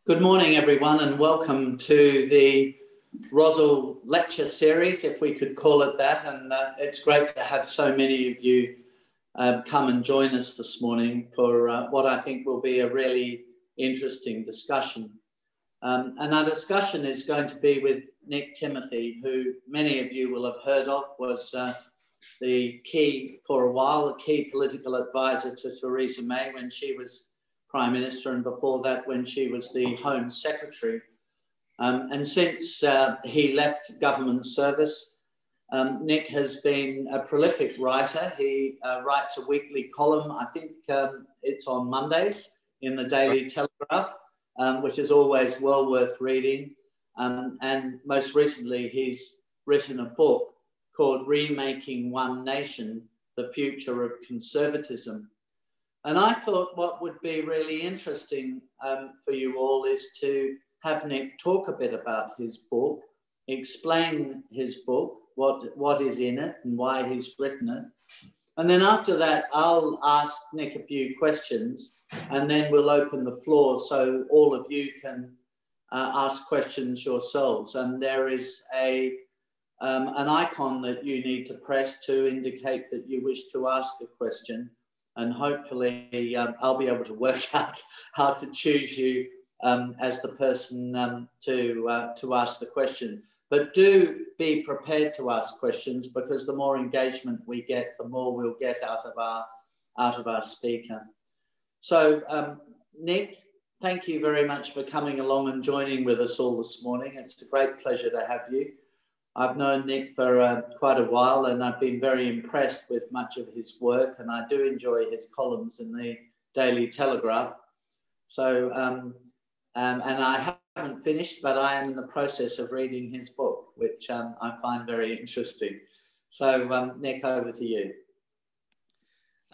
Good morning, everyone, and welcome to the Rosal Lecture Series, if we could call it that. And it's great to have so many of you come and join us this morning for what I think will be a really interesting discussion. And our discussion is going to be with Nick Timothy, who many of you will have heard of, was the key political advisor to Theresa May when she was Prime Minister, and before that when she was the Home Secretary. And since he left government service, Nick has been a prolific writer. He writes a weekly column, I think it's on Mondays, in the Daily Telegraph, which is always well worth reading. And most recently, he's written a book called Remaking One Nation, The Future of Conservatism. And I thought what would be really interesting for you all is to have Nick talk a bit about his book, explain his book, what is in it and why he's written it. And then after that, I'll ask Nick a few questions, and then we'll open the floor so all of you can ask questions yourselves. And there is an icon that you need to press to indicate that you wish to ask a question. And hopefully I'll be able to work out how to choose you as the person to ask the question. But do be prepared to ask questions, because the more engagement we get, the more we'll get out of our speaker. So Nick, thank you very much for coming along and joining with us all this morning. It's a great pleasure to have you. I've known Nick for quite a while, and I've been very impressed with much of his work, and I do enjoy his columns in the Daily Telegraph. So, and I haven't finished, but I am in the process of reading his book, which I find very interesting. So, Nick, over to you.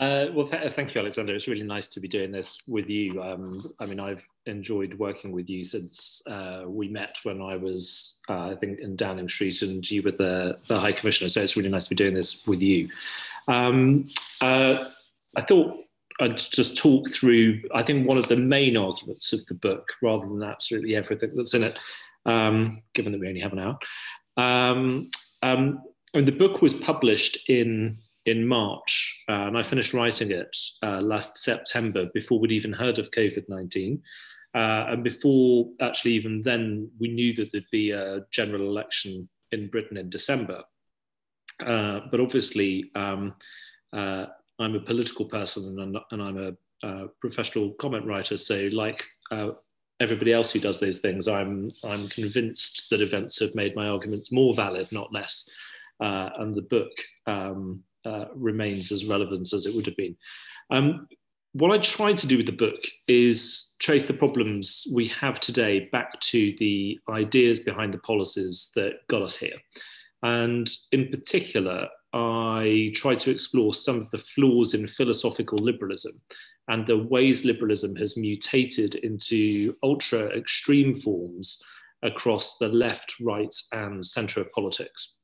Well, thank you, Alexander. It's really nice to be doing this with you. I mean, I've enjoyed working with you since we met when I was, I think, in Downing Street, and you were the High Commissioner. So it's really nice to be doing this with you. I thought I'd just talk through, I think, one of the main arguments of the book, rather than absolutely everything that's in it, given that we only have an hour. And the book was published in March, and I finished writing it last September, before we'd even heard of COVID-19. And before, actually, even then, we knew that there'd be a general election in Britain in December. But obviously, I'm a political person, and I'm a professional comment writer. So like everybody else who does those things, I'm convinced that events have made my arguments more valid, not less. And the book remains as relevant as it would have been. What I tried to do with the book is trace the problems we have today back to the ideas behind the policies that got us here. And in particular, I tried to explore some of the flaws in philosophical liberalism and the ways liberalism has mutated into ultra-extreme forms across the left, right, and centre of politics.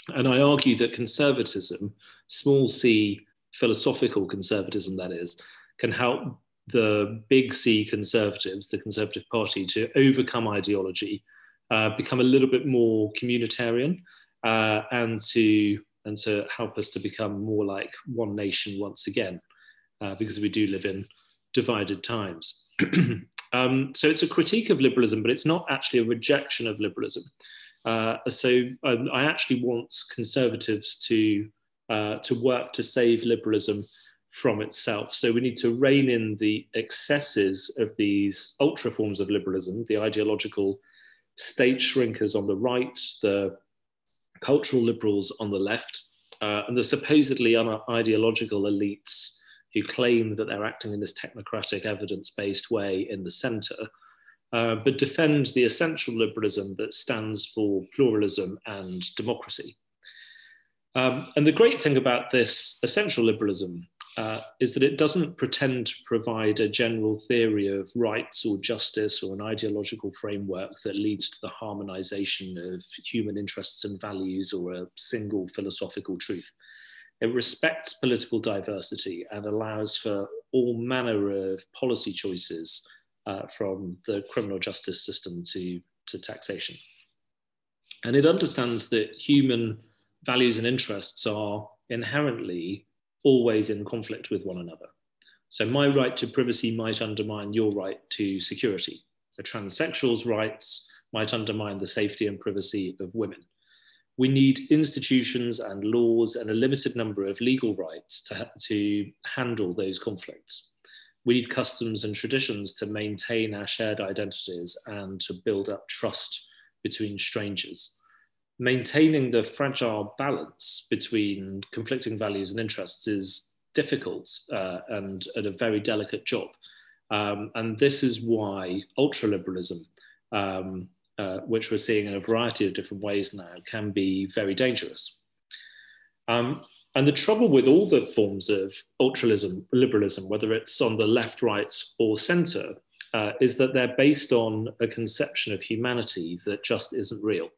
And I argue that conservatism, small c, philosophical conservatism that is, can help the big C conservatives, the Conservative Party, to overcome ideology, become a little bit more communitarian, and to help us to become more like one nation once again, because we do live in divided times. So it's a critique of liberalism, but it's not actually a rejection of liberalism. So I actually want conservatives to work to save liberalism from itself. So we need to rein in the excesses of these ultra forms of liberalism, the ideological state shrinkers on the right, the cultural liberals on the left, and the supposedly ideological elites who claim that they're acting in this technocratic, evidence-based way in the centre, but defend the essential liberalism that stands for pluralism and democracy. And the great thing about this essential liberalism is that it doesn't pretend to provide a general theory of rights or justice or an ideological framework that leads to the harmonization of human interests and values or a single philosophical truth. It respects political diversity and allows for all manner of policy choices from the criminal justice system to taxation. And it understands that human values and interests are inherently always in conflict with one another. So my right to privacy might undermine your right to security. A transsexual's rights might undermine the safety and privacy of women. We need institutions and laws and a limited number of legal rights to handle those conflicts. We need customs and traditions to maintain our shared identities and to build up trust between strangers. Maintaining the fragile balance between conflicting values and interests is difficult and a very delicate job. And this is why ultra-liberalism, which we're seeing in a variety of different ways now, can be very dangerous. And the trouble with all the forms of ultra-liberalism, whether it's on the left, right, or centre, is that they're based on a conception of humanity that just isn't real.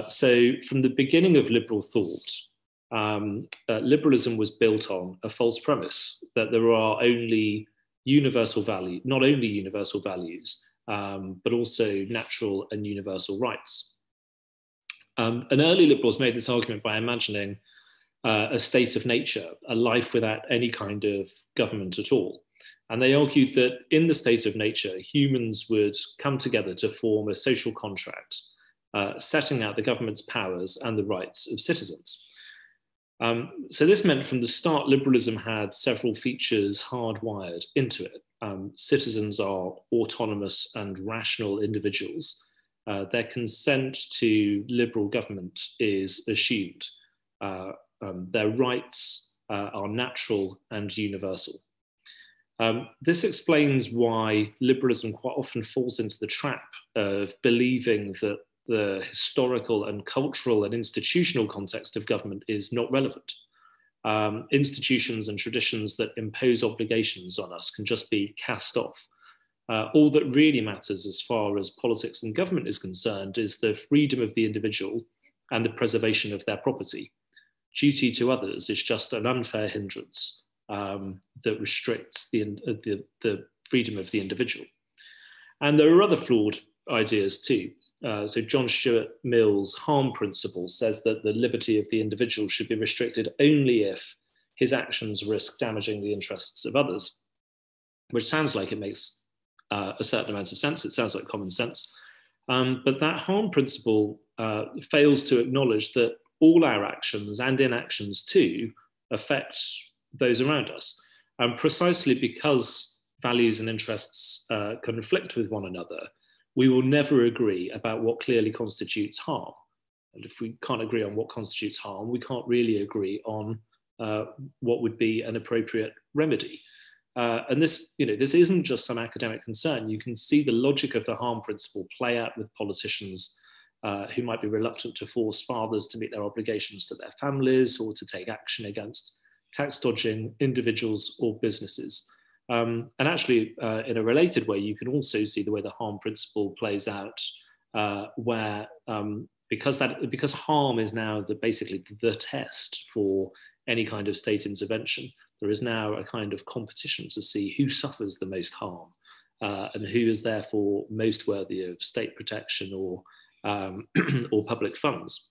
So from the beginning of liberal thought, liberalism was built on a false premise that there are only universal value, not only universal values, but also natural and universal rights. And early liberals made this argument by imagining a state of nature, a life without any kind of government at all. And they argued that in the state of nature, humans would come together to form a social contract, setting out the government's powers and the rights of citizens. So this meant from the start, liberalism had several features hardwired into it. Citizens are autonomous and rational individuals. Their consent to liberal government is assumed. Their rights are natural and universal. This explains why liberalism quite often falls into the trap of believing that the historical and cultural and institutional context of government is not relevant. Institutions and traditions that impose obligations on us can just be cast off. All that really matters as far as politics and government is concerned is the freedom of the individual and the preservation of their property. Duty to others is just an unfair hindrance that restricts the freedom of the individual. And there are other flawed ideas too. So John Stuart Mill's harm principle says that the liberty of the individual should be restricted only if his actions risk damaging the interests of others, which sounds like it makes a certain amount of sense. It sounds like common sense. But that harm principle fails to acknowledge that all our actions and inactions too affect those around us. And precisely because values and interests conflict with one another, we will never agree about what clearly constitutes harm. And if we can't agree on what constitutes harm, we can't really agree on what would be an appropriate remedy. And this isn't just some academic concern. You can see the logic of the harm principle play out with politicians who might be reluctant to force fathers to meet their obligations to their families or to take action against tax dodging individuals or businesses. And actually, in a related way, you can also see the way the harm principle plays out, where because harm is now basically the test for any kind of state intervention, there is now a kind of competition to see who suffers the most harm and who is therefore most worthy of state protection or public funds.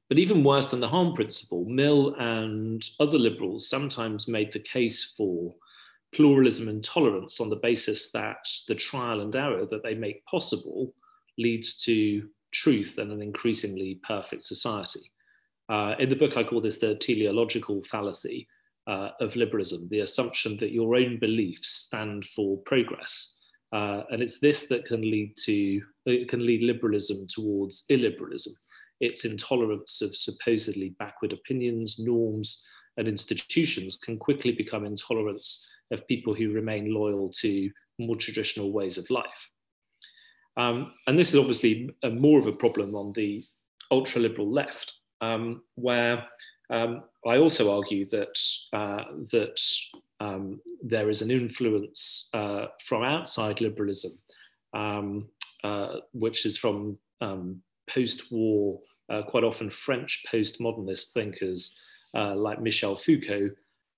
But even worse than the harm principle, Mill and other liberals sometimes made the case for pluralism and tolerance on the basis that the trial and error that they make possible leads to truth and an increasingly perfect society. In the book, I call this the teleological fallacy of liberalism, the assumption that your own beliefs stand for progress. And it's this that can lead liberalism towards illiberalism. Its intolerance of supposedly backward opinions, norms, and institutions can quickly become intolerance of people who remain loyal to more traditional ways of life. And this is obviously more of a problem on the ultra-liberal left, where I also argue that there is an influence from outside liberalism, which is from post-war, quite often French postmodernist thinkers like Michel Foucault,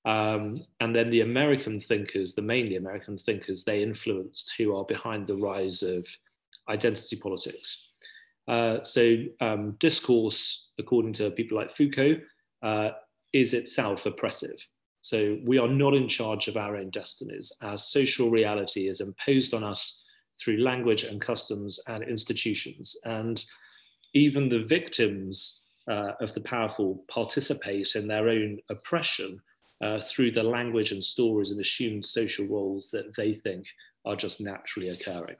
And then the American thinkers, the mainly American thinkers, they influenced who are behind the rise of identity politics. Discourse, according to people like Foucault, is itself oppressive. So we are not in charge of our own destinies. Our social reality is imposed on us through language and customs and institutions. And even the victims of the powerful participate in their own oppression through the language and stories and assumed social roles that they think are just naturally occurring.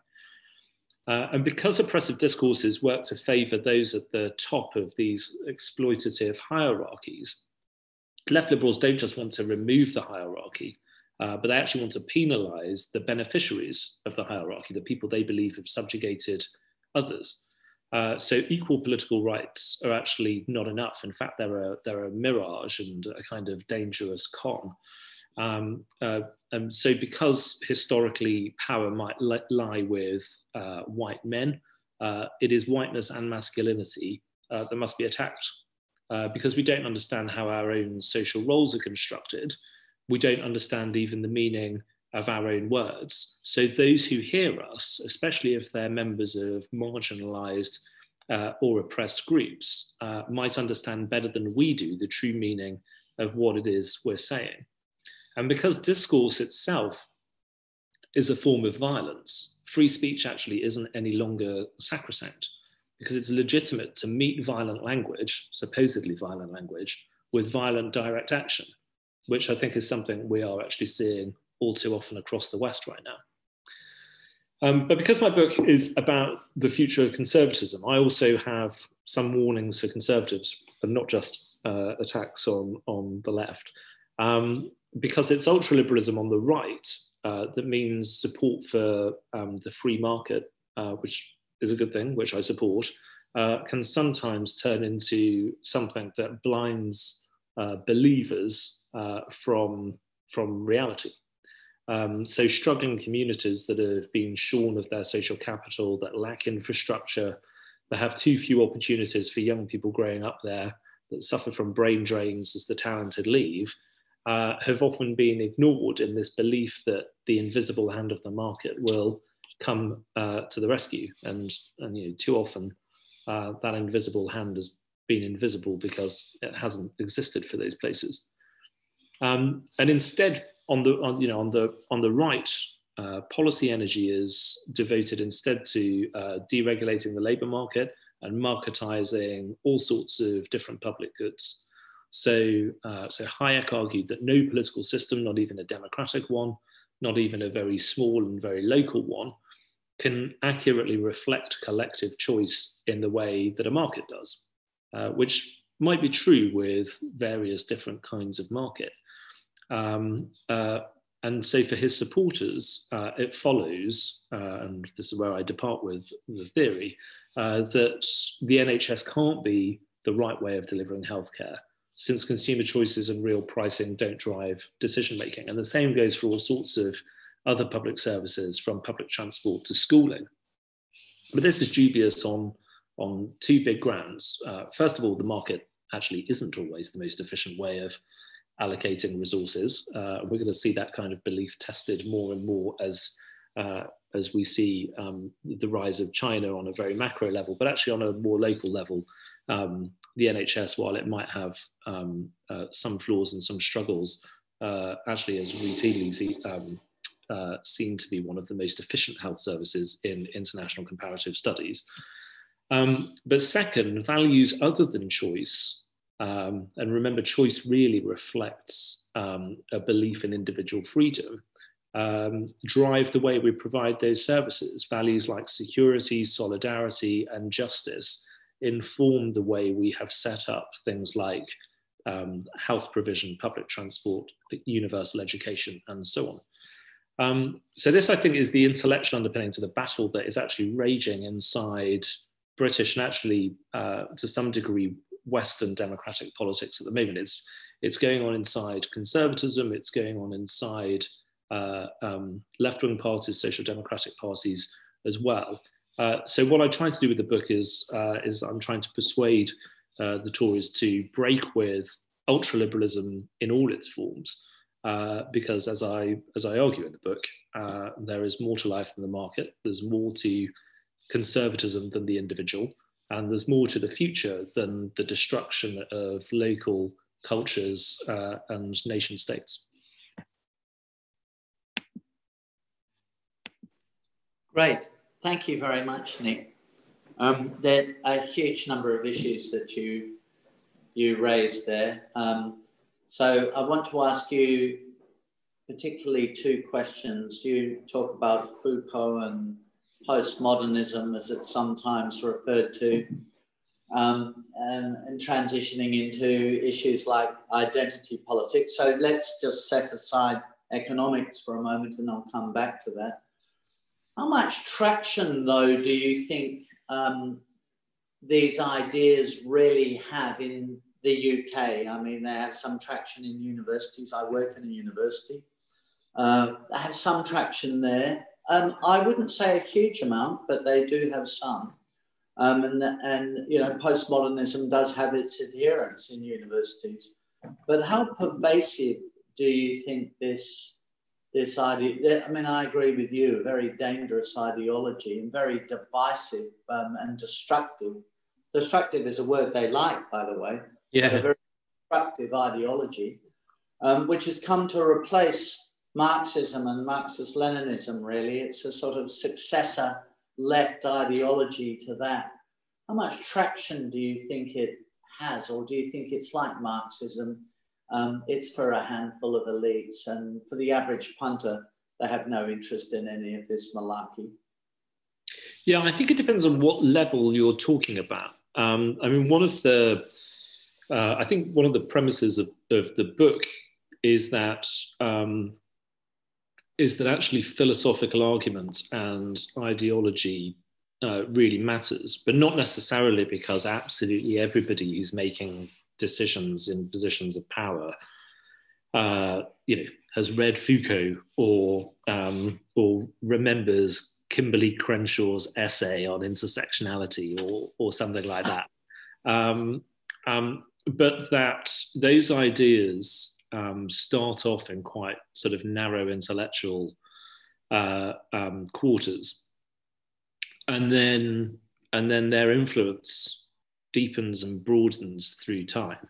And because oppressive discourses work to favour those at the top of these exploitative hierarchies, left liberals don't just want to remove the hierarchy, but they actually want to penalise the beneficiaries of the hierarchy, the people they believe have subjugated others. So equal political rights are actually not enough. In fact, they're a mirage and a kind of dangerous con. And so because historically power might lie with white men, it is whiteness and masculinity that must be attacked. Because we don't understand how our own social roles are constructed, we don't understand even the meaning of our own words. So those who hear us, especially if they're members of marginalized or oppressed groups, might understand better than we do the true meaning of what it is we're saying. And because discourse itself is a form of violence, free speech actually isn't any longer sacrosanct, because it's legitimate to meet violent language, supposedly violent language, with violent direct action, which I think is something we are actually seeing all too often across the West right now. But because my book is about the future of conservatism, I also have some warnings for conservatives, and not just attacks on the left. Because it's ultra-liberalism on the right that means support for the free market, which is a good thing, which I support, can sometimes turn into something that blinds believers from reality. So struggling communities that have been shorn of their social capital, that lack infrastructure, that have too few opportunities for young people growing up there, that suffer from brain drains as the talented leave, have often been ignored in this belief that the invisible hand of the market will come to the rescue. And too often that invisible hand has been invisible because it hasn't existed for those places. And instead, on the right, policy energy is devoted instead to deregulating the labour market and marketizing all sorts of different public goods. So Hayek argued that no political system, not even a democratic one, not even a very small and very local one, can accurately reflect collective choice in the way that a market does, which might be true with various different kinds of market. And so for his supporters, it follows, and this is where I depart with the theory, that the NHS can't be the right way of delivering healthcare, since consumer choices and real pricing don't drive decision making. And the same goes for all sorts of other public services, from public transport to schooling. But this is dubious on two big grounds. First of all, the market actually isn't always the most efficient way of allocating resources. We're going to see that kind of belief tested more and more as we see the rise of China on a very macro level, but actually on a more local level. The NHS, while it might have some flaws and some struggles, actually has routinely seen to be one of the most efficient health services in international comparative studies. But second, values other than choice, and remember, choice really reflects a belief in individual freedom, drive the way we provide those services. Values like security, solidarity, and justice inform the way we have set up things like health provision, public transport, universal education, and so on. So this, I think, is the intellectual underpinning to the battle that is actually raging inside British and actually, to some degree, Western democratic politics at the moment. It's going on inside conservatism, it's going on inside left-wing parties, social democratic parties as well. So what I try to do with the book is I'm trying to persuade the Tories to break with ultra-liberalism in all its forms, because as I argue in the book, there is more to life than the market. There's more to conservatism than the individual, and there's more to the future than the destruction of local cultures and nation states. Great. Thank you very much, Nick. There are a huge number of issues that you raised there. So I want to ask you particularly two questions. You talk about Foucault and postmodernism, as it's sometimes referred to, and transitioning into issues like identity politics. So let's just set aside economics for a moment and I'll come back to that. How much traction, though, do you think these ideas really have in the UK? I mean, they have some traction in universities. I work in a university. They have some traction there. I wouldn't say a huge amount, but they do have some. And you know, postmodernism does have its adherents in universities. But how pervasive do you think this idea? I mean, I agree with you, a very dangerous ideology and very divisive and destructive. Destructive is a word they like, by the way. Yeah. A very destructive ideology, which has come to replace Marxism and Marxist-Leninism, really. It's a sort of successor left ideology to that. How much traction do you think it has, or do you think it's like Marxism? It's for a handful of elites, and for the average punter, they have no interest in any of this malarkey. Yeah, I think it depends on what level you're talking about. I mean, I think one of the premises of the book is that actually philosophical argument and ideology really matters, but not necessarily because absolutely everybody who's making decisions in positions of power, has read Foucault or remembers Kimberly Crenshaw's essay on intersectionality or something like that. But that those ideas start off in quite sort of narrow intellectual quarters, and then their influence deepens and broadens through time.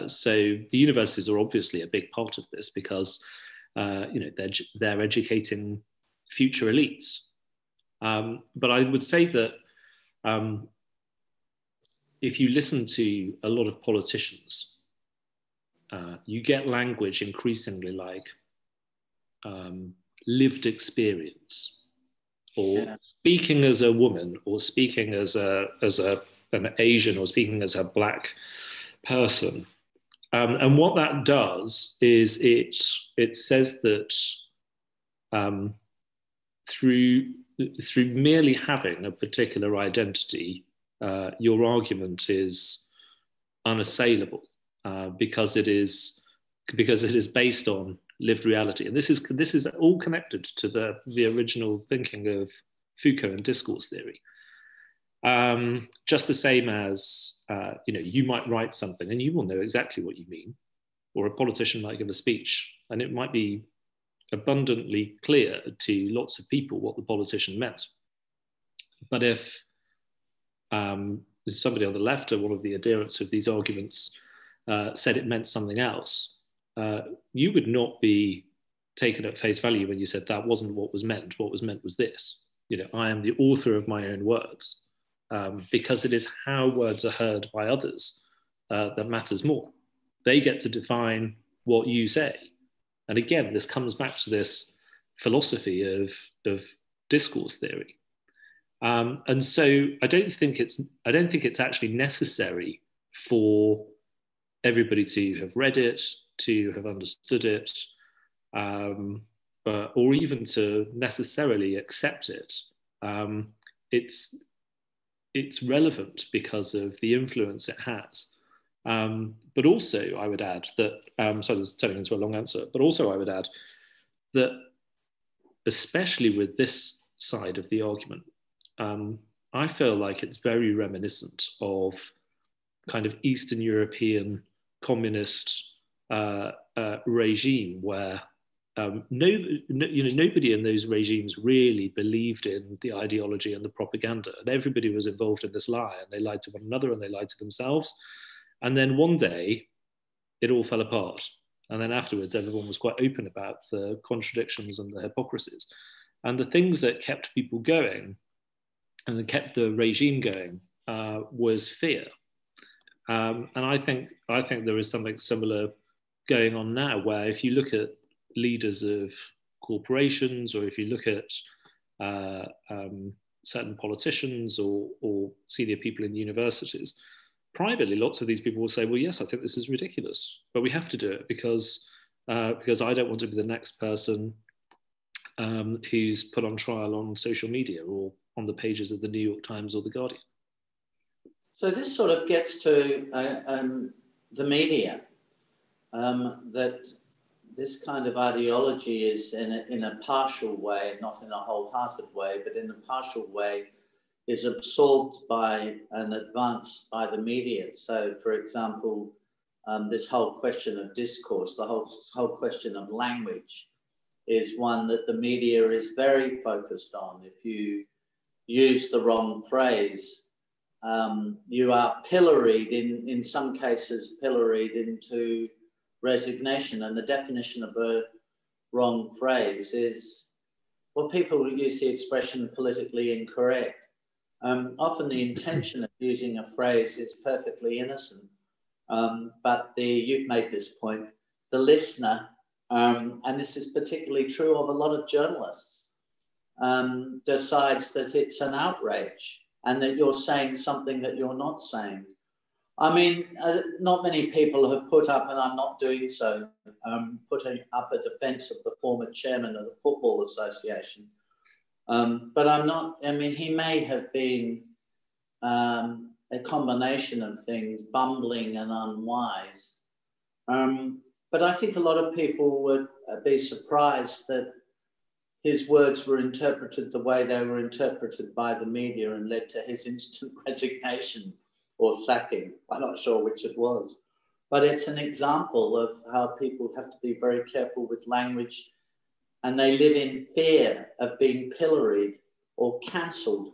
So the universities are obviously a big part of this because they're educating future elites. But I would say that if you listen to a lot of politicians, you get language increasingly like lived experience, or speaking as a woman, or speaking as an Asian, or speaking as a Black person. And what that does is it says that through merely having a particular identity, your argument is unassailable because it is based on lived reality. And this is all connected to the original thinking of Foucault and discourse theory. Just the same as you might write something and you will know exactly what you mean, or a politician might give a speech and it might be abundantly clear to lots of people what the politician meant. But if somebody on the left or one of the adherents of these arguments said it meant something else, you would not be taken at face value when you said that wasn't what was meant. What was meant was this. I am the author of my own words, because it is how words are heard by others that matters more. They get to define what you say. And again, this comes back to this philosophy of discourse theory. And so I don't think it's actually necessary for everybody to have read it, to have understood it, or even to necessarily accept it. It's relevant because of the influence it has. But also, I would add that, so this is turning into a long answer, but also I would add that, especially with this side of the argument, I feel like it's very reminiscent of kind of Eastern European communist regime where nobody in those regimes really believed in the ideology and the propaganda, and everybody was involved in this lie, and they lied to one another and they lied to themselves. And then one day, it all fell apart. And then afterwards, everyone was quite open about the contradictions and the hypocrisies. And the things that kept people going and that kept the regime going was fear. And I think there is something similar going on now, where if you look at leaders of corporations, or if you look at certain politicians or senior people in universities, privately, lots of these people will say, well, yes, I think this is ridiculous, but we have to do it because I don't want to be the next person who's put on trial on social media or on the pages of the New York Times or the Guardian. So this sort of gets to the media, that this kind of ideology is in a partial way, not in a wholehearted way, but in a partial way, is absorbed by and advanced by the media. So, for example, this whole question of discourse, the whole question of language, is one that the media is very focused on. If you use the wrong phrase, you are pilloried, in some cases, pilloried into resignation. And the definition of a wrong phrase is, well, people use the expression politically incorrect. Often the intention of using a phrase is perfectly innocent, but you've made this point, the listener, and this is particularly true of a lot of journalists, decides that it's an outrage and that you're saying something that you're not saying. I mean, not many people have put up, and I'm not doing so, putting up a defense of the former chairman of the Football Association. But I'm not, I mean, he may have been a combination of things, bumbling and unwise. But I think a lot of people would be surprised that his words were interpreted the way they were interpreted by the media and led to his instant resignation or sacking. I'm not sure which it was. But it's an example of how people have to be very careful with language, and they live in fear of being pilloried or cancelled.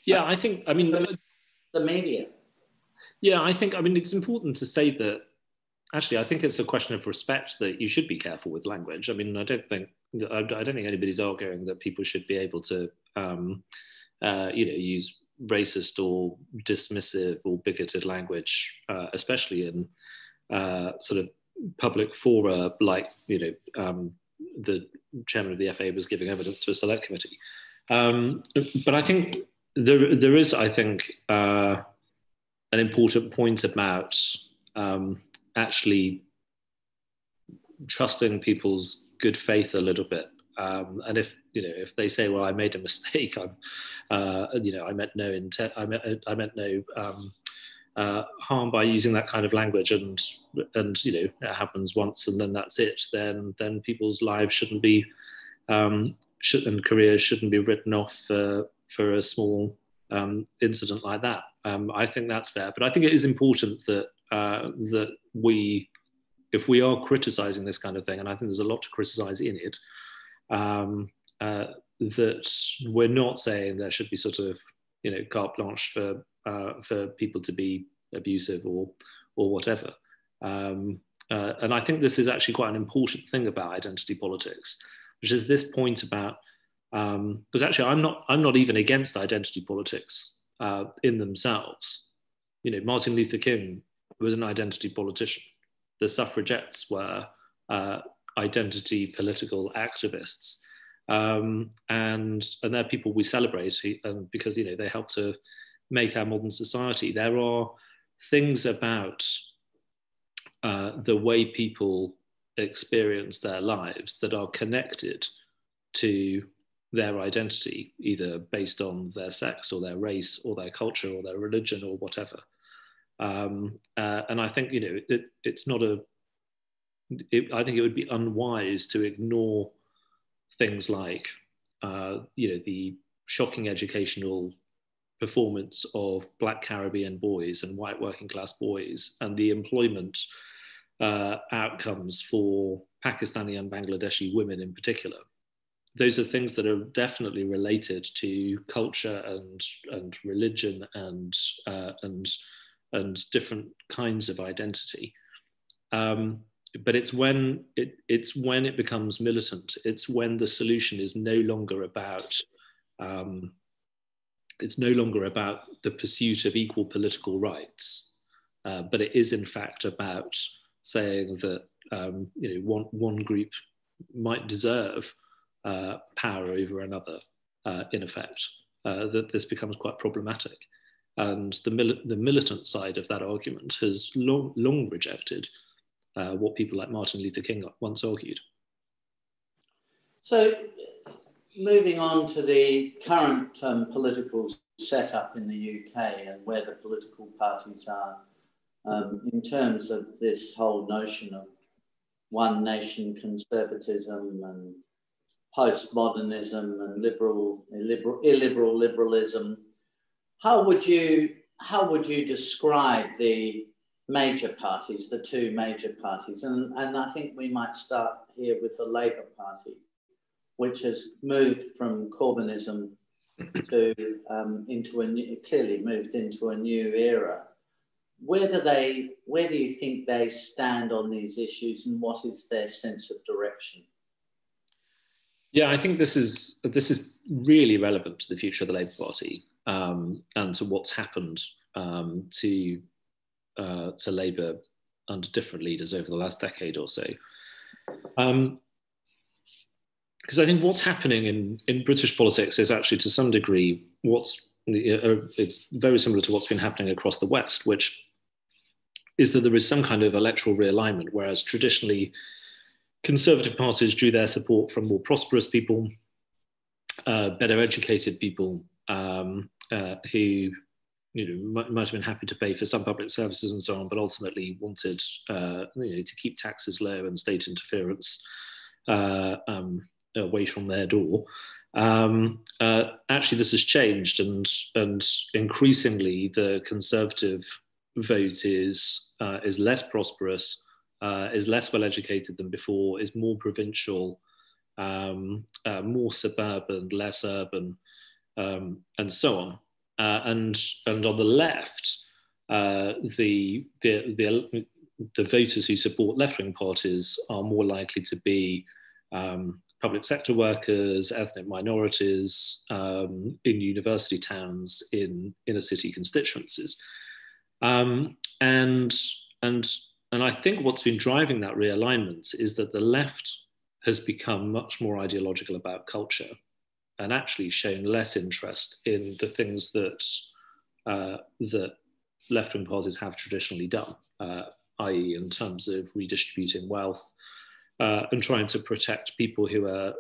Yeah, I think, I mean, the media. Yeah, I think, I mean, it's important to say that, actually, I think it's a question of respect that you should be careful with language. I mean, I don't think anybody's arguing that people should be able to, use racist or dismissive or bigoted language, especially in sort of public fora, like the chairman of the FA was giving evidence to a select committee. But I think there is, I think, an important point about actually trusting people's good faith a little bit. And if they say, well, I made a mistake, I meant no intent, I meant no harm by using that kind of language, and it happens once and then that's it, then people's lives shouldn't be and careers shouldn't be written off for a small incident like that. I think that's fair, but I think it is important that we, if we are criticizing this kind of thing, and I think there's a lot to criticize in it, that we're not saying there should be sort of carte blanche for people to be abusive or whatever. And I think this is actually quite an important thing about identity politics, which is this point about, because actually I'm not even against identity politics in themselves. Martin Luther King was an identity politician. The suffragettes were identity political activists. And they're people we celebrate because they help to make our modern society. There are things about the way people experience their lives that are connected to their identity, either based on their sex or their race or their culture or their religion or whatever. And I think it's not I think it would be unwise to ignore things like the shocking educational performance of Black Caribbean boys and white working class boys, and the employment outcomes for Pakistani and Bangladeshi women in particular. Those are things that are definitely related to culture and religion and different kinds of identity. But it's when it becomes militant. It's when the solution is no longer about the pursuit of equal political rights, but it is in fact about saying that one group might deserve power over another, in effect, that this becomes quite problematic. And the militant side of that argument has long rejected what people like Martin Luther King once argued. So, moving on to the current political setup in the UK and where the political parties are, in terms of this whole notion of one nation conservatism and postmodernism and illiberal liberalism, how would you describe the major parties, the two major parties? And I think we might start here with the Labour Party, which has moved from Corbynism to clearly moved into a new era. Where do you think they stand on these issues, and what is their sense of direction? Yeah, I think this is really relevant to the future of the Labour Party, and to what's happened to Labour under different leaders over the last decade or so. Because I think what's happening in British politics is actually to some degree it's very similar to what's been happening across the West, which is that there is some kind of electoral realignment, whereas traditionally Conservative parties drew their support from more prosperous people, better educated people who might have been happy to pay for some public services and so on, but ultimately wanted to keep taxes low and state interference away from their door. Actually, this has changed, and increasingly the Conservative vote is less prosperous, is less well educated than before, is more provincial, more suburban, less urban, and so on. And on the left, the voters who support left-wing parties are more likely to be public sector workers, ethnic minorities, in university towns, in inner city constituencies. And I think what's been driving that realignment is that the left has become much more ideological about culture and actually shown less interest in the things that left-wing parties have traditionally done, i.e. in terms of redistributing wealth and trying to protect people who are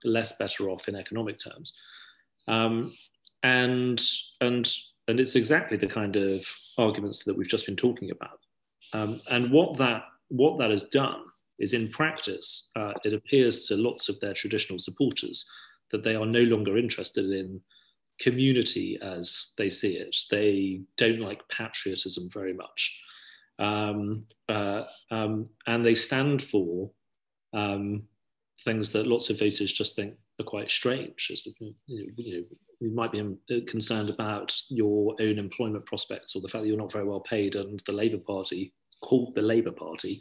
less better off in economic terms. And it's exactly the kind of arguments that we've just been talking about. And what that has done is, in practice, it appears to lots of their traditional supporters that they are no longer interested in community as they see it. They don't like patriotism very much. And they stand for things that lots of voters just think are quite strange. You might be concerned about your own employment prospects or the fact that you're not very well paid, and the Labour Party, called the Labour Party,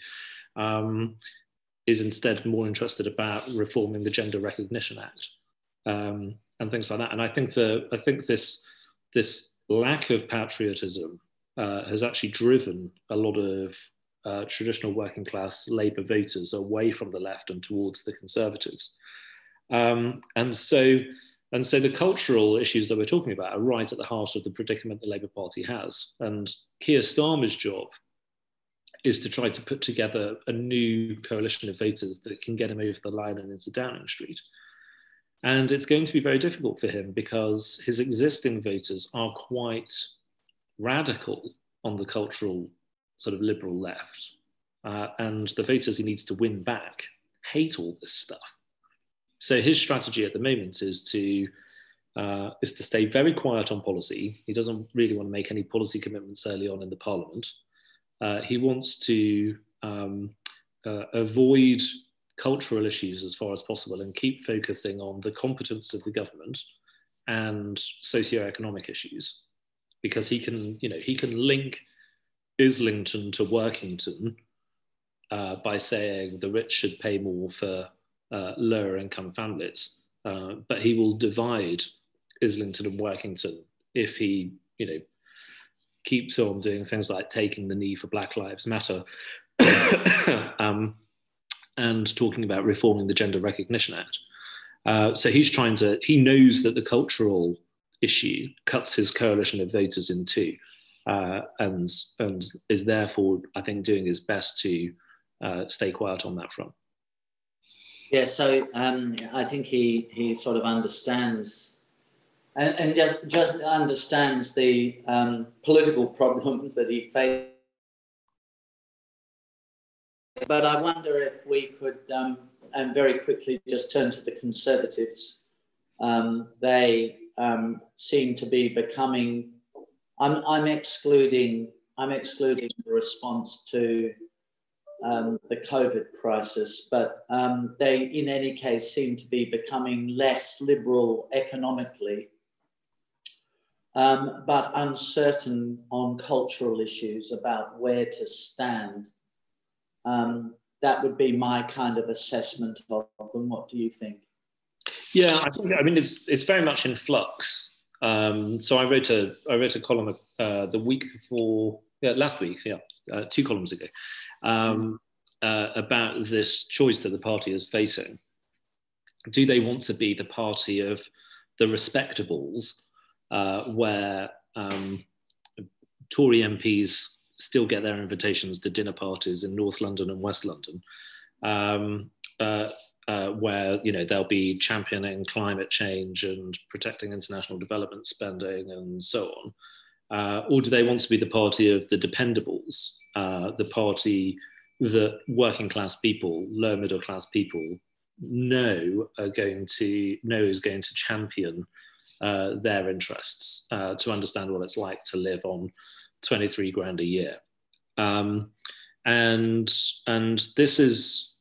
is instead more interested about reforming the Gender Recognition Act and things like that. And I think this lack of patriotism has actually driven a lot of traditional working class Labour voters away from the left and towards the Conservatives. And so the cultural issues that we're talking about are right at the heart of the predicament the Labour Party has. And Keir Starmer's job is to try to put together a new coalition of voters that can get him over the line and into Downing Street. And it's going to be very difficult for him because his existing voters are quite radical on the cultural sort of liberal left. And the voters he needs to win back hate all this stuff. So his strategy at the moment is to stay very quiet on policy. He doesn't really want to make any policy commitments early on in the Parliament. He wants to avoid cultural issues as far as possible and keep focusing on the competence of the government and socioeconomic issues, because he can link Islington to Workington by saying the rich should pay more for lower income families, but he will divide Islington and Workington if he keeps on doing things like taking the knee for Black Lives Matter and talking about reforming the Gender Recognition Act. So he knows that the cultural issue cuts his coalition of voters in two, and is therefore, I think, doing his best to stay quiet on that front. Yeah, so I think he sort of understands and just understands the political problems that he faces. But I wonder if we could, and very quickly, just turn to the Conservatives. They seem to be becoming. I'm excluding the response to the COVID crisis, but they, in any case, seem to be becoming less liberal economically, but uncertain on cultural issues about where to stand. That would be my kind of assessment of them. What do you think? Yeah, I mean it's very much in flux. So I wrote a column the week before, last week, 2 columns ago, about this choice that the party is facing. Do they want to be the party of the respectables, where Tory MPs still get their invitations to dinner parties in North London and West London, where they'll be championing climate change and protecting international development spending and so on, or do they want to be the party of the dependables, the party that working class people, lower middle class people know is going to champion their interests, to understand what it's like to live on 23 grand a year, and this is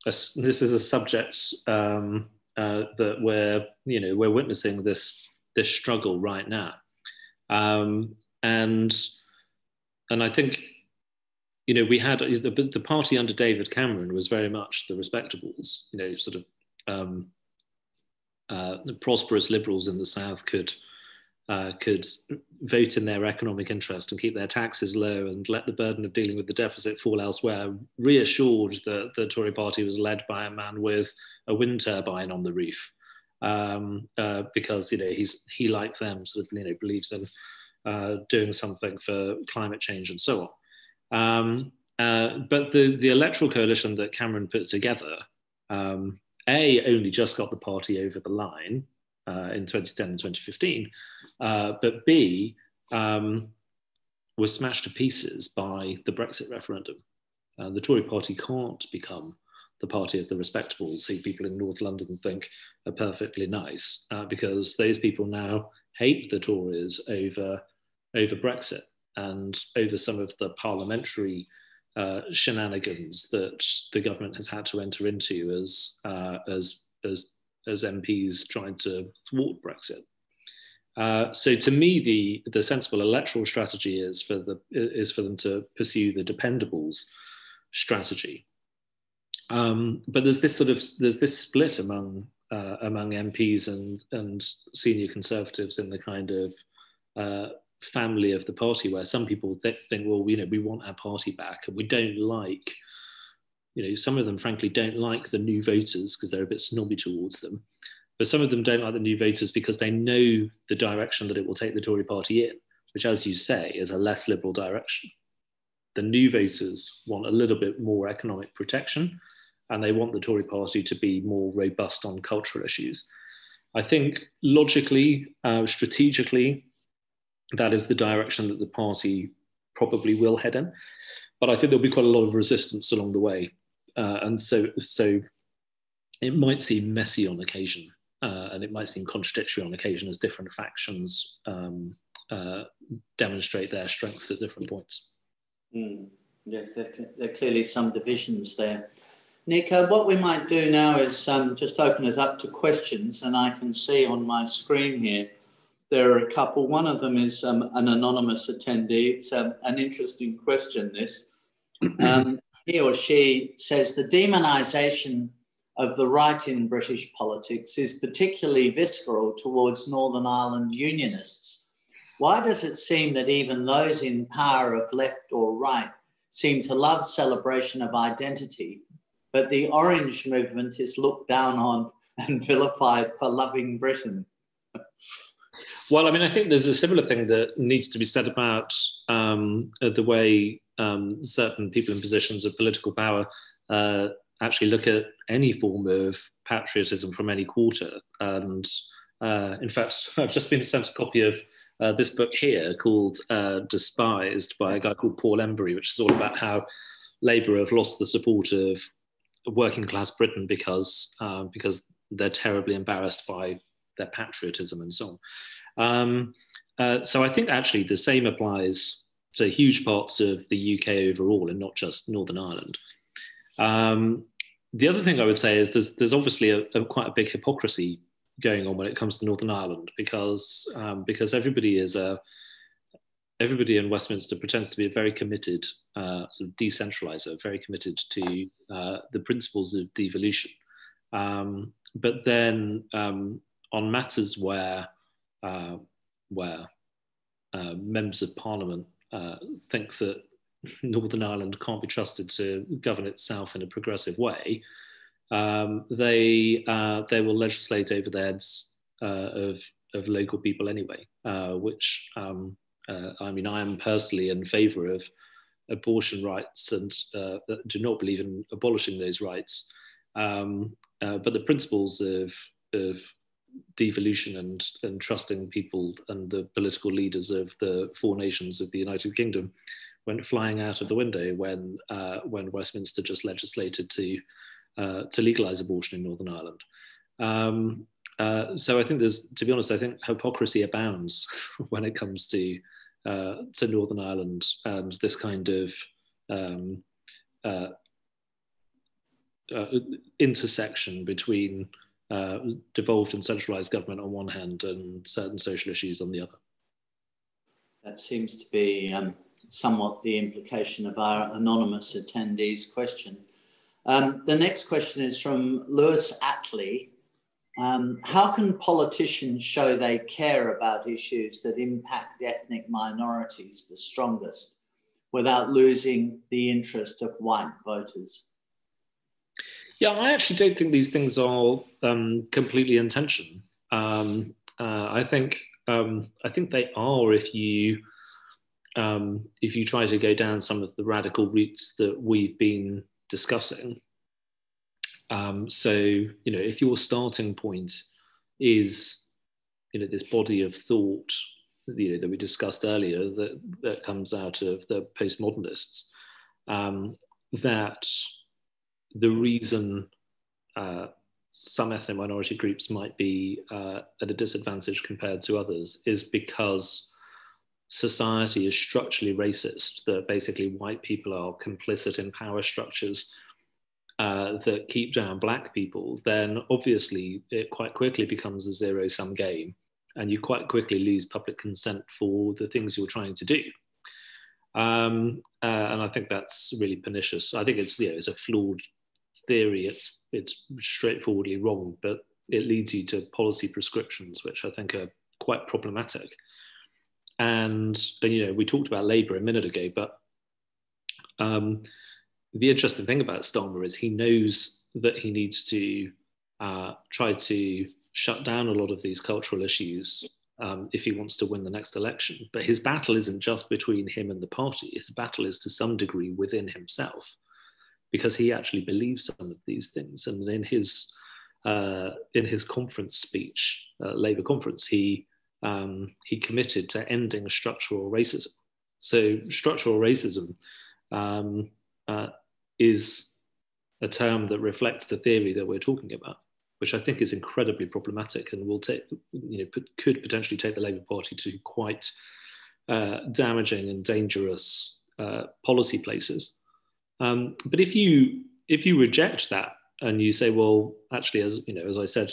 a subject that we're witnessing this struggle right now, and I think we had the party under David Cameron was very much the respectables, sort of the prosperous liberals in the South could vote in their economic interest and keep their taxes low and let the burden of dealing with the deficit fall elsewhere, reassured that the Tory party was led by a man with a wind turbine on the roof, because he like them sort of believes in doing something for climate change and so on. But the electoral coalition that Cameron put together, only just got the party over the line in 2010 and 2015, but B, was smashed to pieces by the Brexit referendum. The Tory party can't become the party of the respectables who people in North London think are perfectly nice, because those people now hate the Tories over Brexit and over some of the parliamentary shenanigans that the government has had to enter into as MPs trying to thwart Brexit. So to me, the sensible electoral strategy is for them to pursue the dependables strategy. But there's this split among MPs and senior Conservatives in the kind of family of the party, where some people think, well, we want our party back, and we don't like. Some of them, frankly, don't like the new voters because they're a bit snobby towards them. But some of them don't like the new voters because they know the direction that it will take the Tory party in, which, as you say, is a less liberal direction. The new voters want a little bit more economic protection, and they want the Tory party to be more robust on cultural issues. I think logically, strategically, that is the direction that the party probably will head in. But I think there'll be quite a lot of resistance along the way. And so it might seem messy on occasion, and it might seem contradictory on occasion as different factions demonstrate their strength at different points. Mm. Yeah, there are clearly some divisions there. Nico, what we might do now is just open it up to questions, and I can see on my screen here there are a couple. One of them is an anonymous attendee. It's an interesting question, this. He or she says the demonisation of the right in British politics is particularly visceral towards Northern Ireland Unionists. Why does it seem that even those in power of left or right seem to love celebration of identity, but the Orange movement is looked down on and vilified for loving Britain? Well, I mean, I think there's a similar thing that needs to be said about the way certain people in positions of political power actually look at any form of patriotism from any quarter. And in fact, I've just been sent a copy of this book here called Despised by a guy called Paul Embury, which is all about how Labour have lost the support of working class Britain because they're terribly embarrassed by their patriotism and so on. So I think actually the same applies to huge parts of the UK overall and not just Northern Ireland. The other thing I would say is there's obviously quite a big hypocrisy going on when it comes to Northern Ireland because everybody in Westminster pretends to be a very committed sort of decentraliser, very committed to the principles of devolution. But then on matters where members of Parliament think that Northern Ireland can't be trusted to govern itself in a progressive way, they will legislate over the heads of local people anyway, which I mean, I am personally in favour of abortion rights and do not believe in abolishing those rights. But the principles of devolution and trusting people and the political leaders of the four nations of the United Kingdom went flying out of the window when Westminster just legislated to legalise abortion in Northern Ireland. So I think to be honest, I think hypocrisy abounds when it comes to Northern Ireland and this kind of intersection between devolved and centralised government on one hand and certain social issues on the other. That seems to be somewhat the implication of our anonymous attendee's question. The next question is from Lewis Attlee. How can politicians show they care about issues that impact ethnic minorities the strongest without losing the interest of white voters? Yeah, I actually don't think these things are completely in tension. I think they are if you try to go down some of the radical routes that we've been discussing. So, if your starting point is, this body of thought, that we discussed earlier that comes out of the postmodernists, that the reason some ethnic minority groups might be at a disadvantage compared to others is because society is structurally racist, that basically white people are complicit in power structures that keep down black people, then obviously it quite quickly becomes a zero-sum game and you quite quickly lose public consent for the things you're trying to do. And I think that's really pernicious. I think it's a flawed theory. It's straightforwardly wrong, but it leads you to policy prescriptions, which I think are quite problematic. And we talked about Labour a minute ago, but the interesting thing about Starmer is he knows that he needs to try to shut down a lot of these cultural issues if he wants to win the next election. But his battle isn't just between him and the party. His battle is to some degree within himself, because he actually believes some of these things. And in his conference speech, Labour conference, he committed to ending structural racism. So structural racism is a term that reflects the theory that we're talking about, which I think is incredibly problematic and could potentially take the Labour Party to quite damaging and dangerous policy places. But if you reject that and you say, well, actually, as you know, as I said,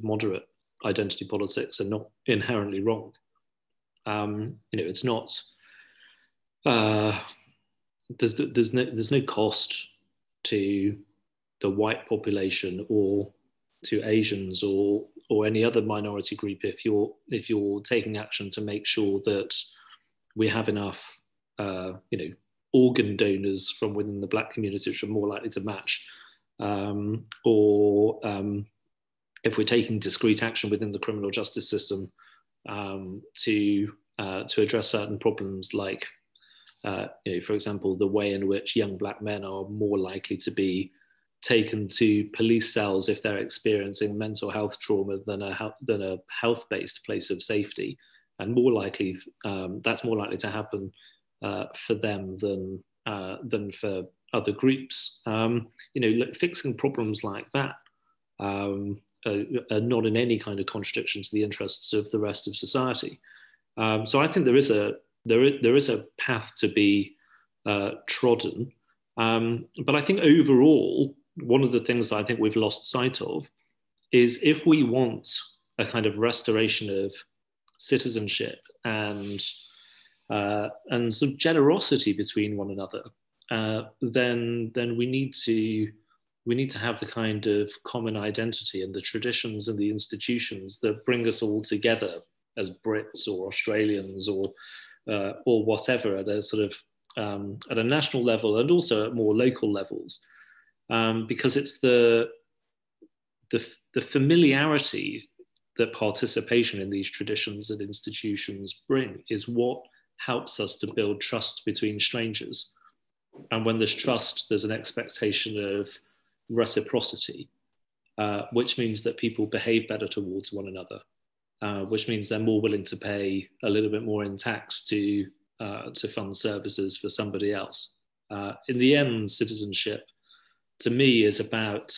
moderate identity politics are not inherently wrong. It's not. There's no cost to the white population or to Asians or any other minority group if you're taking action to make sure that we have enough organ donors from within the black community which are more likely to match, or if we're taking discrete action within the criminal justice system to address certain problems like for example, the way in which young black men are more likely to be taken to police cells if they're experiencing mental health trauma than a health-based place of safety, and more likely that's more likely to happen for them than for other groups. Fixing problems like that are not in any kind of contradiction to the interests of the rest of society. So I think there is a path to be trodden, but I think overall, one of the things that I think we've lost sight of is if we want a kind of restoration of citizenship and some generosity between one another, then we need to have the kind of common identity and the traditions and the institutions that bring us all together as Brits or Australians or whatever at a sort of at a national level and also at more local levels, because it's the familiarity that participation in these traditions and institutions bring is what helps us to build trust between strangers. And when there's trust, there's an expectation of reciprocity, which means that people behave better towards one another, which means they're more willing to pay a little bit more in tax to fund services for somebody else. In the end, citizenship, to me, is about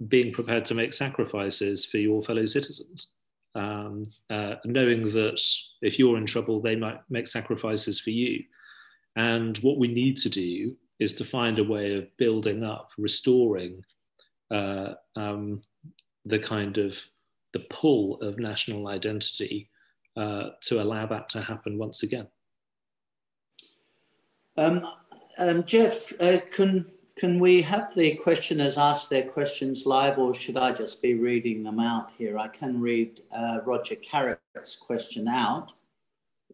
being prepared to make sacrifices for your fellow citizens, knowing that if you're in trouble, they might make sacrifices for you. And what we need to do is to find a way of building up, restoring the kind of the pull of national identity to allow that to happen once again. Jeff, can we have the questioners ask their questions live, or should I just be reading them out here? I can read Roger Carrick's question out,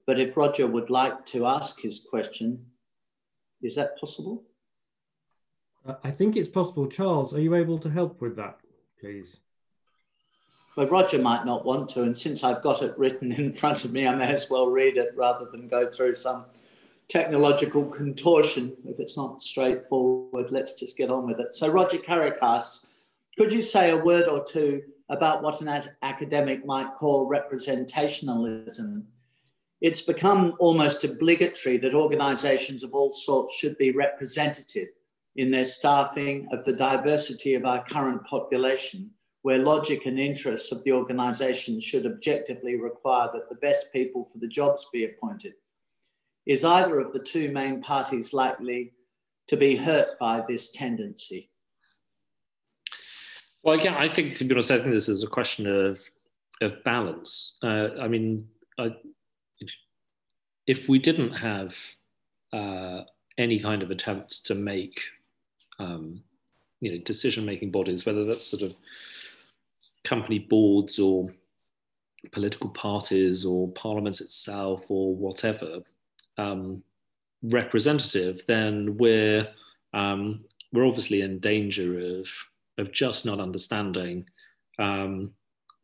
but if Roger would like to ask his question, is that possible? I think it's possible. Charles, are you able to help with that, please? Well, Roger might not want to, and since I've got it written in front of me, I may as well read it rather than go through some technological contortion. If it's not straightforward, let's just get on with it. So Roger Carrick asks, could you say a word or two about what an academic might call representationalism? It's become almost obligatory that organisations of all sorts should be representative in their staffing of the diversity of our current population, where logic and interests of the organisation should objectively require that the best people for the jobs be appointed. Is either of the two main parties likely to be hurt by this tendency? Well, again, I think, to be honest, I think this is a question of balance. I mean, if we didn't have any kind of attempts to make, decision-making bodies, whether that's sort of company boards or political parties or parliament itself or whatever, representative, then we're obviously in danger of just not understanding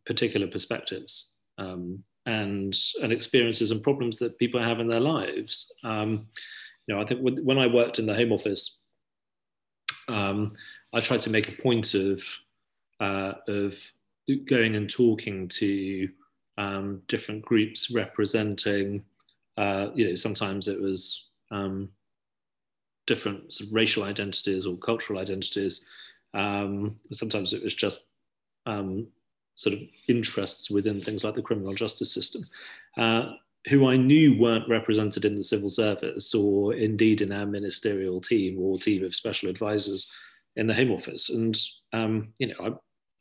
particular perspectives and experiences and problems that people have in their lives. I think when I worked in the Home Office, I tried to make a point of going and talking to different groups representing. Sometimes it was different sort of racial identities or cultural identities. Sometimes it was just sort of interests within things like the criminal justice system. who I knew weren't represented in the civil service or indeed in our ministerial team or team of special advisors in the Home Office. And,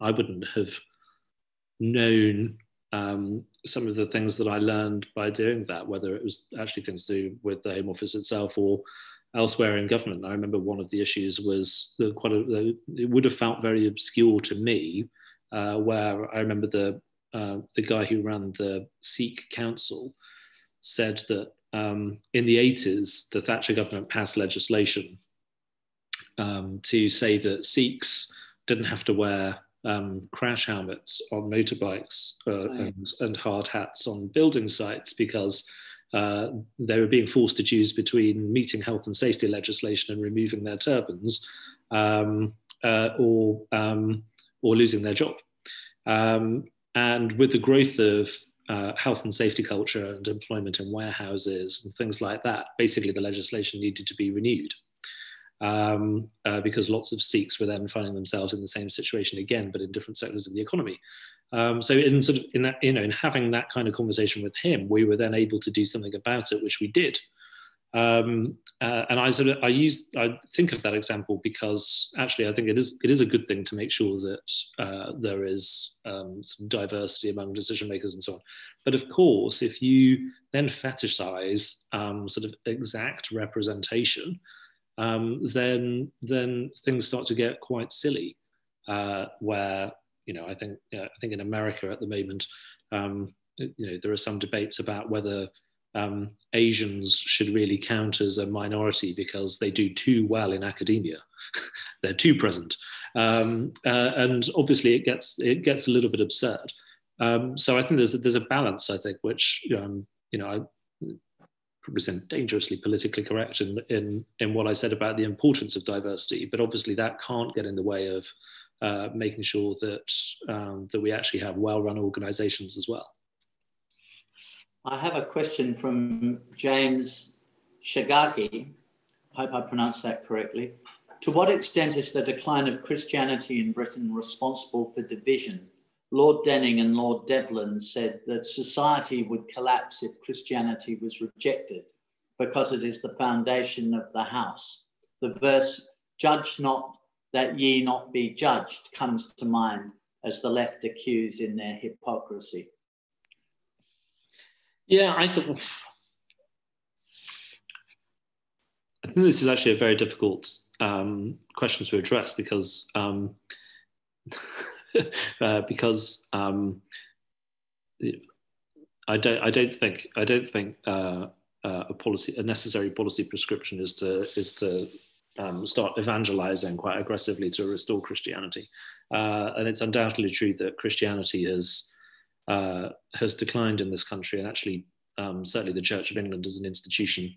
I wouldn't have known some of the things that I learned by doing that, whether it was actually things to do with the Home Office itself or elsewhere in government. I remember one of the issues was it would have felt very obscure to me, where I remember the guy who ran the Sikh Council said that in the 80s, the Thatcher government passed legislation to say that Sikhs didn't have to wear crash helmets on motorbikes and hard hats on building sites because they were being forced to choose between meeting health and safety legislation and removing their turbans, or losing their job. And with the growth of health and safety culture and employment in warehouses and things like that, basically the legislation needed to be renewed. Because lots of Sikhs were then finding themselves in the same situation again, but in different sectors of the economy. So in having that kind of conversation with him, we were then able to do something about it, which we did. And I think of that example because actually I think it is a good thing to make sure that there is some diversity among decision makers and so on. But of course, if you then fetishize sort of exact representation, then things start to get quite silly. Where I think in America at the moment, there are some debates about whether Asians should really count as a minority because they do too well in academia. They're too present, and obviously it gets a little bit absurd. So I think there's a balance, I think, which I probably sound dangerously politically correct in what I said about the importance of diversity, but obviously that can't get in the way of making sure that we actually have well-run organizations as well. I have a question from James Shagaki. I hope I pronounced that correctly. To what extent is the decline of Christianity in Britain responsible for division? Lord Denning and Lord Devlin said that society would collapse if Christianity was rejected because it is the foundation of the house. The verse, "Judge not that ye not be judged," comes to mind as the left accuse in their hypocrisy. Yeah, I think this is actually a very difficult question to address because I don't think a necessary policy prescription is to start evangelizing quite aggressively to restore Christianity, and it's undoubtedly true that Christianity has declined in this country, and actually certainly the Church of England as an institution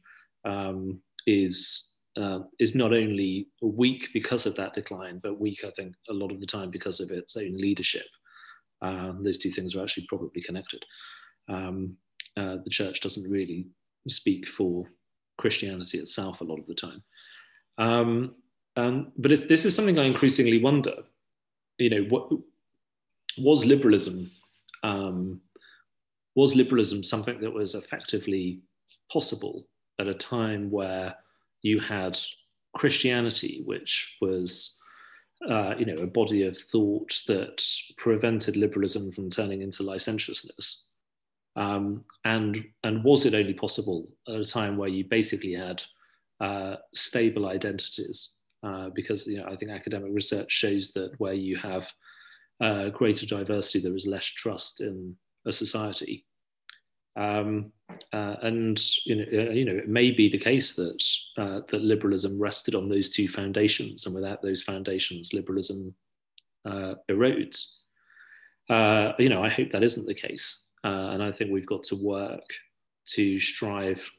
is not only weak because of that decline, but weak, I think, a lot of the time because of its own leadership. Those two things are actually probably connected. The church doesn't really speak for Christianity itself a lot of the time. But this is something I increasingly wonder. What was liberalism? Was liberalism something that was effectively possible at a time where you had Christianity, which was a body of thought that prevented liberalism from turning into licentiousness? And was it only possible at a time where you basically had stable identities? Because I think academic research shows that where you have greater diversity, there is less trust in a society. And it may be the case that liberalism rested on those two foundations, and without those foundations, liberalism erodes. I hope that isn't the case, and I think we've got to work to strive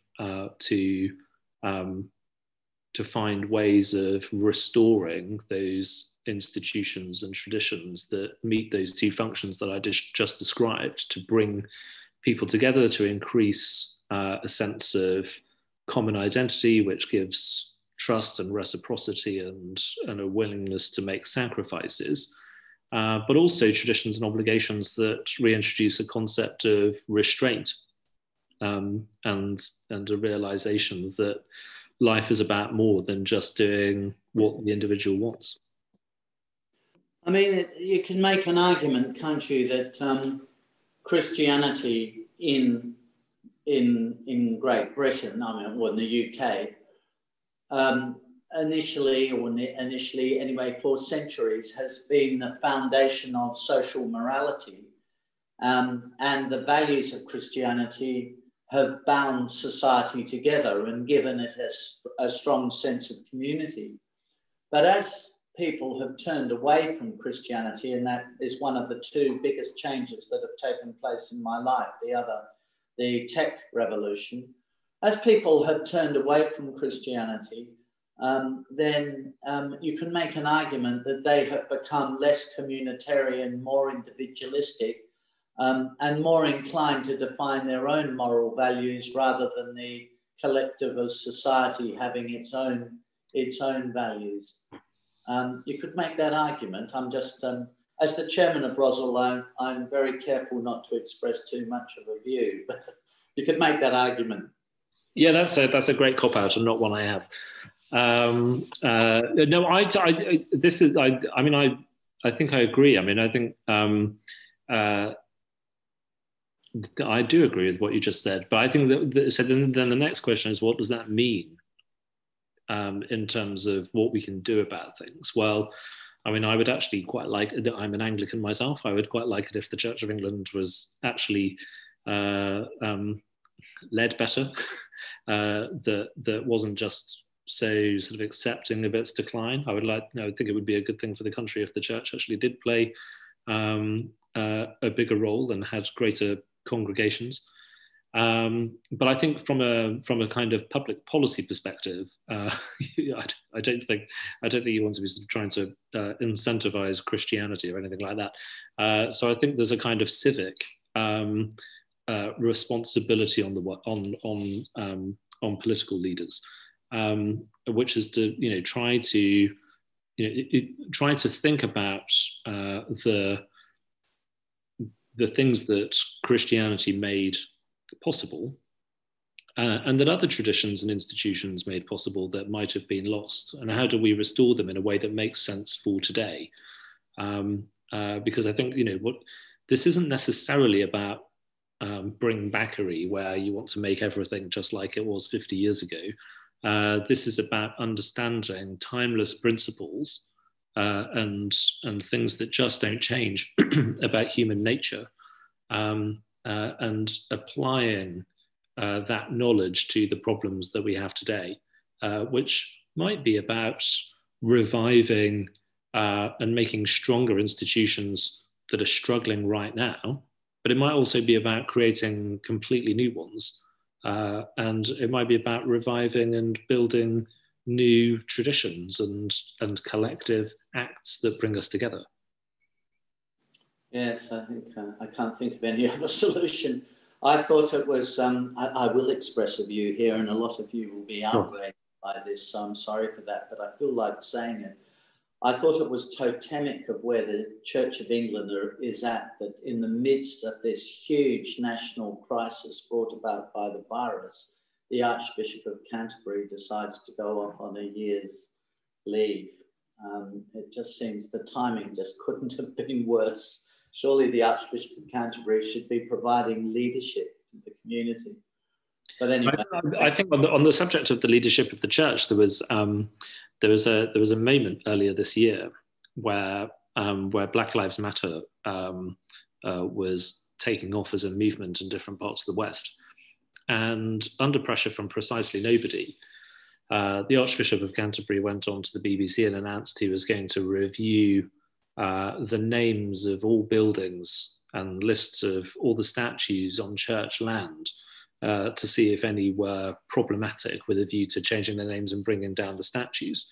to find ways of restoring those institutions and traditions that meet those two functions that I just described, to bring people together, to increase a sense of common identity, which gives trust and reciprocity and a willingness to make sacrifices, but also traditions and obligations that reintroduce a concept of restraint and a realization that life is about more than just doing what the individual wants. I mean, you can make an argument, can't you, that Christianity in Great Britain, I mean, or in the UK, initially anyway, for centuries, has been the foundation of social morality, and the values of Christianity have bound society together and given it a strong sense of community. But as people have turned away from Christianity, and that is one of the two biggest changes that have taken place in my life, the tech revolution. As people have turned away from Christianity, then you can make an argument that they have become less communitarian, more individualistic, and more inclined to define their own moral values rather than the collective of society having its own values. You could make that argument. I'm just, as the chairman of ROSL, I'm very careful not to express too much of a view, but you could make that argument. Yeah, that's a great cop out and not one I have. No, I think I agree. I mean, I think I do agree with what you just said, but I think so then the next question is, what does that mean in terms of what we can do about things? Well, I mean, I would actually quite like, I'm an Anglican myself, I would quite like it if the Church of England was actually led better, that wasn't just so sort of accepting of its decline. I would think it would be a good thing for the country if the church actually did play a bigger role and had greater congregations. But I think from a kind of public policy perspective, I don't think you want to be sort of trying to incentivize Christianity or anything like that. So I think there's a kind of civic responsibility on political leaders, which is to try to think about the things that Christianity made possible, and that other traditions and institutions made possible that might have been lost, and how do we restore them in a way that makes sense for today? Because I think this isn't necessarily about bring backery, where you want to make everything just like it was 50 years ago. This is about understanding timeless principles and things that just don't change about human nature, and applying that knowledge to the problems that we have today, which might be about reviving and making stronger institutions that are struggling right now, but it might also be about creating completely new ones. And it might be about reviving and building new traditions and collective acts that bring us together. Yes, I think I can't think of any other solution. I thought it was, I will express a view here, and a lot of you will be outraged by this, so I'm sorry for that, but I feel like saying it. I thought it was totemic of where the Church of England is at, that in the midst of this huge national crisis brought about by the virus, the Archbishop of Canterbury decides to go off on a year's leave. It just seems the timing just couldn't have been worse. Surely the Archbishop of Canterbury should be providing leadership to the community. But anyway, I think on the subject of the leadership of the church, there was a moment earlier this year where Black Lives Matter was taking off as a movement in different parts of the West, and under pressure from precisely nobody, the Archbishop of Canterbury went on to the BBC and announced he was going to review the names of all buildings and lists of all the statues on church land to see if any were problematic, with a view to changing their names and bringing down the statues,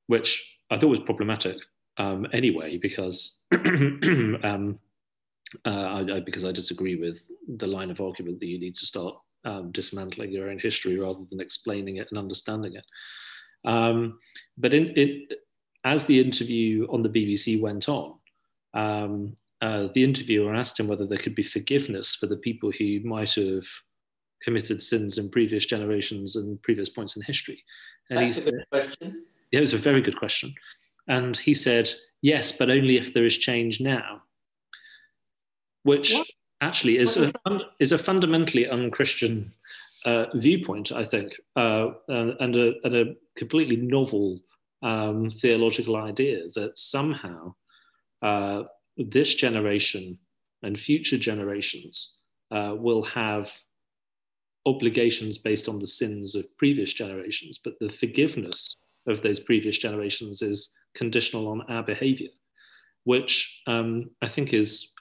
which I thought was problematic anyway, because because I disagree with the line of argument that you need to start dismantling your own history rather than explaining it and understanding it. But as the interview on the BBC went on, the interviewer asked him whether there could be forgiveness for the people who might have committed sins in previous generations and previous points in history. And That's a good question. Yeah, it was a very good question. And he said, yes, but only if there is change now, which actually is a fundamentally un-Christian viewpoint, I think, and a completely novel theological idea that somehow this generation and future generations will have obligations based on the sins of previous generations, but the forgiveness of those previous generations is conditional on our behavior, which I think is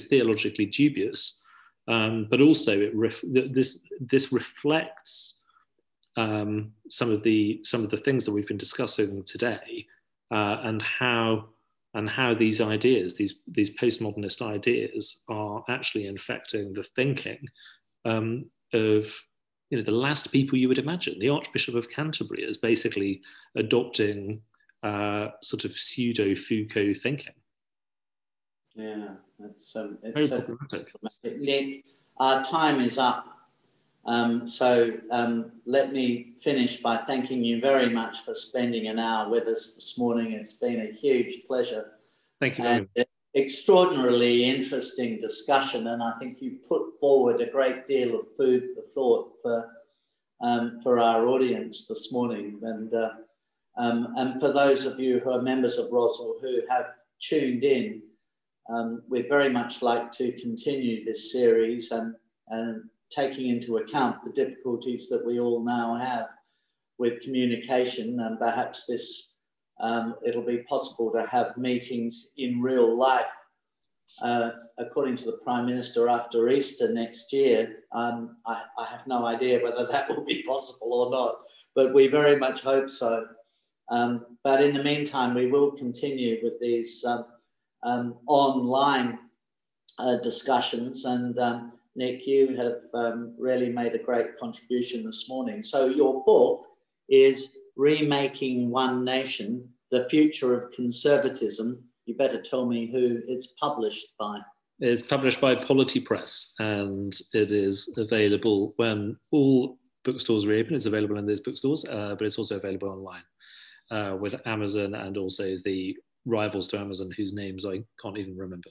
theologically dubious, but also this reflects some of the things that we've been discussing today, and how these ideas, these postmodernist ideas, are actually infecting the thinking of the last people you would imagine. The Archbishop of Canterbury is basically adopting sort of pseudo Foucault thinking. Yeah, it's Nick, our time is up. So let me finish by thanking you very much for spending an hour with us this morning. It's been a huge pleasure. Thank you very much. Extraordinarily interesting discussion, and I think you put forward a great deal of food for thought for our audience this morning. And for those of you who are members of Rosal who have tuned in, we'd very much like to continue this series and taking into account the difficulties that we all now have with communication, and perhaps this it'll be possible to have meetings in real life, according to the Prime Minister, after Easter next year. I have no idea whether that will be possible or not, but we very much hope so. But in the meantime, we will continue with these online discussions, and Nick, you have really made a great contribution this morning. So your book is Remaking One Nation, The Future of Conservatism. You better tell me who it's published by. It's published by Polity Press, and it is available when all bookstores reopen. It's available in those bookstores, but it's also available online with Amazon and also the rivals to Amazon whose names I can't even remember.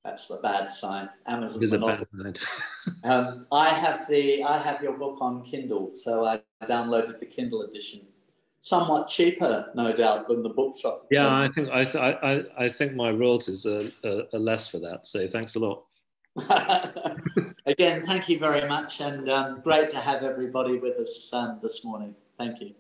That's a bad sign. Amazon. It is a bad sign. I have your book on Kindle, so I downloaded the Kindle edition. Somewhat cheaper, no doubt, than the bookshop. Yeah, I think my royalties are less for that. So thanks a lot. Again, thank you very much, and great to have everybody with us this morning. Thank you.